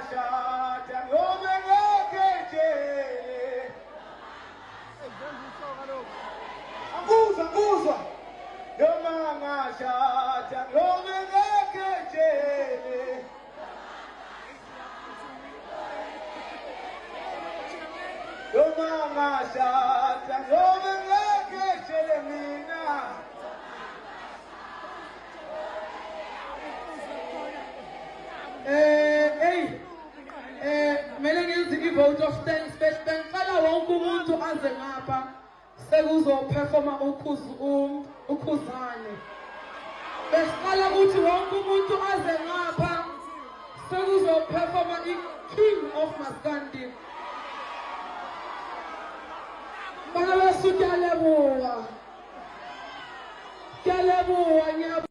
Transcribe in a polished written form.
ngashada noma ngekejele anguzwa noma ngashada noma ngekejele noma ngashada noma ngekejele mina Kumele ngenze i-vote of thanks bengicela wonke umuntu aze ngapha sekuzoperforma ukhuzane. Besicela ukuthi wonke umuntu aze ngapha sekuzoperforma i-King of Maskandi. Bana besu, kuyalebuwa.